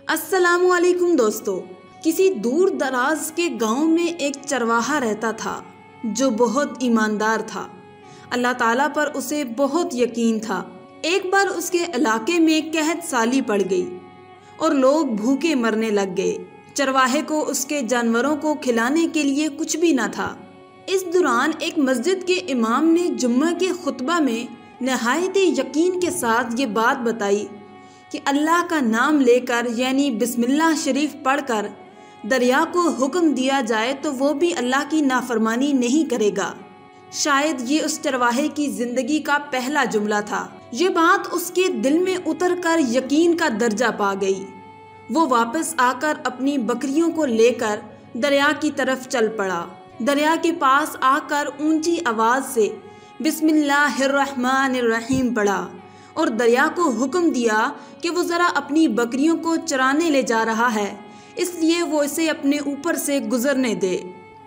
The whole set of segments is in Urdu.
السلام علیکم دوستو۔ کسی دور دراز کے گاؤں میں ایک چرواہا رہتا تھا جو بہت ایماندار تھا۔ اللہ تعالیٰ پر اسے بہت یقین تھا۔ ایک بار اس کے علاقے میں قحط سالی پڑ گئی اور لوگ بھوکے مرنے لگ گئے۔ چرواہے کو اس کے جانوروں کو کھلانے کے لیے کچھ بھی نہ تھا۔ اس دوران ایک مسجد کے امام نے جمعہ کے خطبہ میں نہایت یقین کے ساتھ یہ بات بتائی کہ اللہ کا نام لے کر یعنی بسم اللہ شریف پڑھ کر دریا کو حکم دیا جائے تو وہ بھی اللہ کی نافرمانی نہیں کرے گا۔ شاید یہ اس چرواہے کی زندگی کا پہلا جملہ تھا۔ یہ بات اس کے دل میں اتر کر یقین کا درجہ پا گئی۔ وہ واپس آ کر اپنی بکریوں کو لے کر دریا کی طرف چل پڑا۔ دریا کے پاس آ کر اونچی آواز سے بسم اللہ الرحمن الرحیم پڑھا اور دریا کو حکم دیا کہ وہ ذرا اپنی بکریوں کو چرانے لے جا رہا ہے، اس لیے وہ اسے اپنے اوپر سے گزرنے دے۔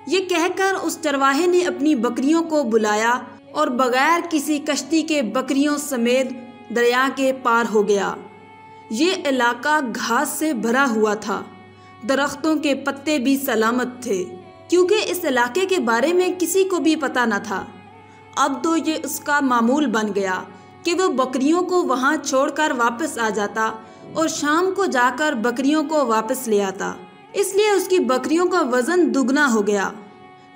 یہ کہہ کر اس چرواہے نے اپنی بکریوں کو بلایا اور بغیر کسی کشتی کے بکریوں سمیت دریا کے پار ہو گیا۔ یہ علاقہ گھاس سے بھرا ہوا تھا، درختوں کے پتے بھی سلامت تھے، کیونکہ اس علاقے کے بارے میں کسی کو بھی پتہ نہ تھا۔ اب تو یہ اس کا معمول بن گیا کہ وہ بکریوں کو وہاں چھوڑ کر واپس آ جاتا اور شام کو جا کر بکریوں کو واپس لے آتا۔ اس لیے اس کی بکریوں کا وزن دگنا ہو گیا۔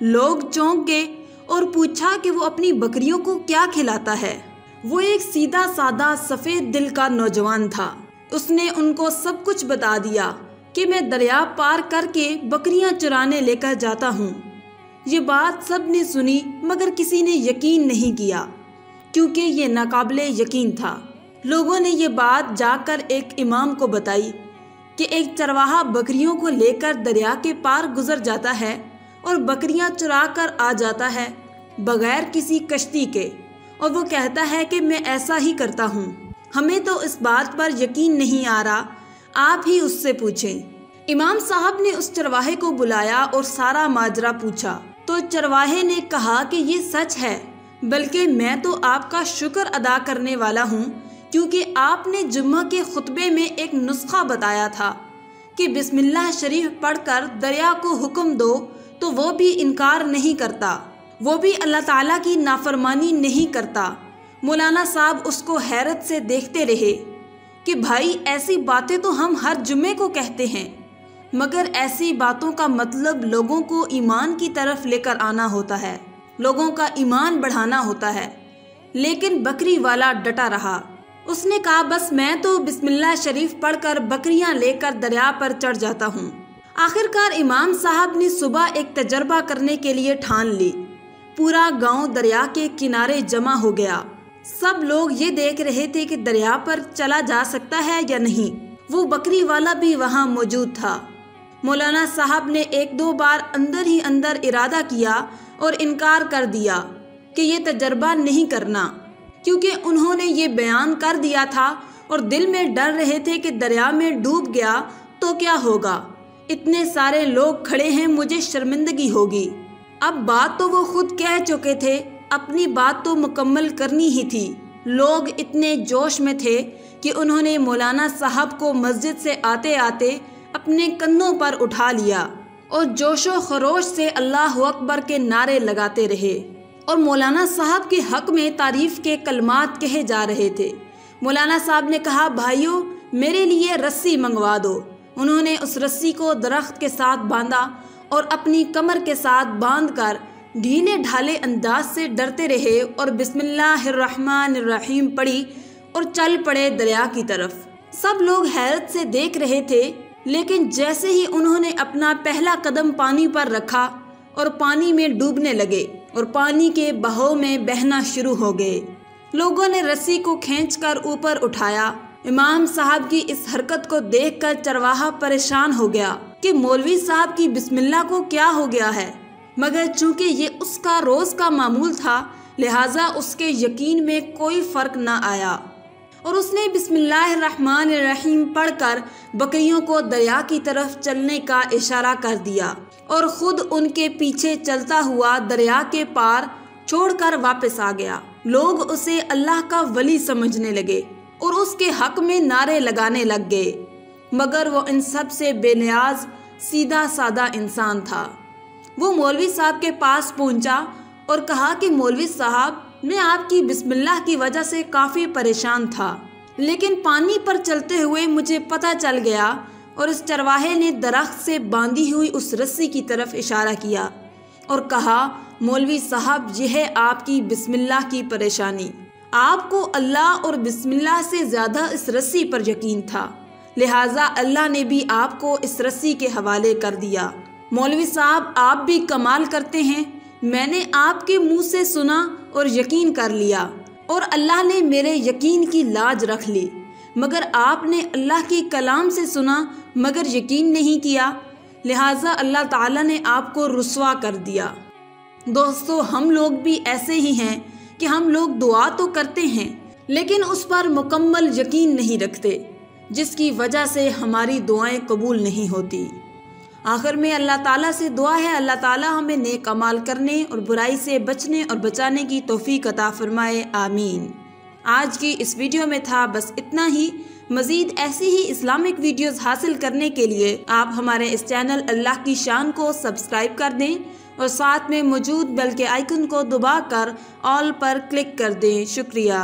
لوگ چونک گئے اور پوچھا کہ وہ اپنی بکریوں کو کیا کھلاتا ہے۔ وہ ایک سیدھا سادہ سفید دل کا نوجوان تھا۔ اس نے ان کو سب کچھ بتا دیا کہ میں دریا پار کر کے بکریاں چرانے لے کر جاتا ہوں۔ یہ بات سب نے سنی مگر کسی نے یقین نہیں کیا کیونکہ یہ ناقابل یقین تھا۔ لوگوں نے یہ بات جا کر ایک امام کو بتائی کہ ایک چرواہا بکریوں کو لے کر دریا کے پار گزر جاتا ہے اور بکریاں چرا کر آ جاتا ہے بغیر کسی کشتی کے، اور وہ کہتا ہے کہ میں ایسا ہی کرتا ہوں۔ ہمیں تو اس بات پر یقین نہیں آ رہا، آپ ہی اس سے پوچھیں۔ امام صاحب نے اس چرواہے کو بلایا اور سارا ماجرا پوچھا تو چرواہے نے کہا کہ یہ سچ ہے، بلکہ میں تو آپ کا شکر ادا کرنے والا ہوں کیونکہ آپ نے جمعہ کے خطبے میں ایک نسخہ بتایا تھا کہ بسم اللہ شریف پڑھ کر دریا کو حکم دو تو وہ بھی انکار نہیں کرتا، وہ بھی اللہ تعالیٰ کی نافرمانی نہیں کرتا۔ مولانا صاحب اس کو حیرت سے دیکھتے رہے کہ بھائی ایسی باتیں تو ہم ہر جمعے کو کہتے ہیں، مگر ایسی باتوں کا مطلب لوگوں کو ایمان کی طرف لے کر آنا ہوتا ہے، لوگوں کا ایمان بڑھانا ہوتا ہے۔ لیکن بکری والا ڈٹا رہا۔ اس نے کہا بس میں تو بسم اللہ شریف پڑھ کر بکریاں لے کر دریا پر چڑھ جاتا ہوں۔ آخرکار امام صاحب نے صبح ایک تجربہ کرنے کے لیے ٹھان لی۔ پورا گاؤں دریا کے کنارے جمع ہو گیا۔ سب لوگ یہ دیکھ رہے تھے کہ دریا پر چلا جا سکتا ہے یا نہیں۔ وہ بکری والا بھی وہاں موجود تھا۔ مولانا صاحب نے ایک دو بار اندر ہی اندر ارادہ کیا اور انکار کر دیا کہ یہ تجربہ نہیں کرنا، کیونکہ انہوں نے یہ بیان کر دیا تھا اور دل میں ڈر رہے تھے کہ دریا میں ڈوب گیا تو کیا ہوگا، اتنے سارے لوگ کھڑے ہیں، مجھے شرمندگی ہوگی۔ اب بات تو وہ خود کہہ چکے تھے، اپنی بات تو مکمل کرنی ہی تھی۔ لوگ اتنے جوش میں تھے کہ انہوں نے مولانا صاحب کو مسجد سے آتے آتے اپنے کندھوں پر اٹھا لیا اور جوش و خروش سے اللہ اکبر کے نعرے لگاتے رہے اور مولانا صاحب کے حق میں تعریف کے کلمات کہے جا رہے تھے۔ مولانا صاحب نے کہا بھائیو میرے لیے رسی منگوا دو۔ انہوں نے اس رسی کو درخت کے ساتھ باندھا اور اپنی کمر کے ساتھ باندھ کر ڈھیلے ڈھالے انداز سے ڈرتے رہے اور بسم اللہ الرحمن الرحیم پڑھی اور چل پڑے دریا کی طرف۔ سب لوگ حیرت سے دیکھ رہے تھے، لیکن جیسے ہی انہوں نے اپنا پہلا قدم پانی پر رکھا اور پانی میں ڈوبنے لگے اور پانی کے بہاؤ میں بہنا شروع ہو گئے۔ لوگوں نے رسی کو کھینچ کر اوپر اٹھایا۔ امام صاحب کی اس حرکت کو دیکھ کر چرواہا پریشان ہو گیا کہ مولوی صاحب کی بسم اللہ کو کیا ہو گیا ہے، مگر چونکہ یہ اس کا روز کا معمول تھا لہٰذا اس کے یقین میں کوئی فرق نہ آیا اور اس نے بسم اللہ الرحمن الرحیم پڑھ کر بکریوں کو دریا کی طرف چلنے کا اشارہ کر دیا اور خود ان کے پیچھے چلتا ہوا دریا کے پار چھوڑ کر واپس آ گیا۔ لوگ اسے اللہ کا ولی سمجھنے لگے اور اس کے حق میں نعرے لگانے لگ گئے۔ مگر وہ ان سب سے بے نیاز سیدھا سادہ انسان تھا۔ وہ مولوی صاحب کے پاس پہنچا اور کہا کہ مولوی صاحب، میں آپ کی بسم اللہ کی وجہ سے کافی پریشان تھا، لیکن پانی پر چلتے ہوئے مجھے پتہ چل گیا، اور اس چرواہے نے درخت سے باندھی ہوئی اس رسی کی طرف اشارہ کیا اور کہا، مولوی صاحب، یہ ہے آپ کی بسم اللہ کی پریشانی۔ آپ کو اللہ اور بسم اللہ سے زیادہ اس رسی پر یقین تھا، لہٰذا اللہ نے بھی آپ کو اس رسی کے حوالے کر دیا۔ مولوی صاحب، آپ بھی کمال کرتے ہیں، میں نے آپ کے منہ سے سنا اور یقین کر لیا، اور اللہ نے میرے یقین کی لاج رکھ لی، مگر آپ نے اللہ کی کلام سے سنا مگر یقین نہیں کیا، لہٰذا اللہ تعالیٰ نے آپ کو رسوا کر دیا۔ دوستو، ہم لوگ بھی ایسے ہی ہیں کہ ہم لوگ دعا تو کرتے ہیں لیکن اس پر مکمل یقین نہیں رکھتے، جس کی وجہ سے ہماری دعائیں قبول نہیں ہوتی۔ آخر میں اللہ تعالیٰ سے دعا ہے، اللہ تعالیٰ ہمیں نیک اعمال کرنے اور برائی سے بچنے اور بچانے کی توفیق عطا فرمائے، آمین۔ آج کی اس ویڈیو میں تھا بس اتنا ہی۔ مزید ایسی ہی اسلامک ویڈیوز حاصل کرنے کے لیے آپ ہمارے اس چینل اللہ کی شان کو سبسکرائب کر دیں اور ساتھ میں موجود بیل کے آئیکن کو دبا کر آل پر کلک کر دیں۔ شکریہ۔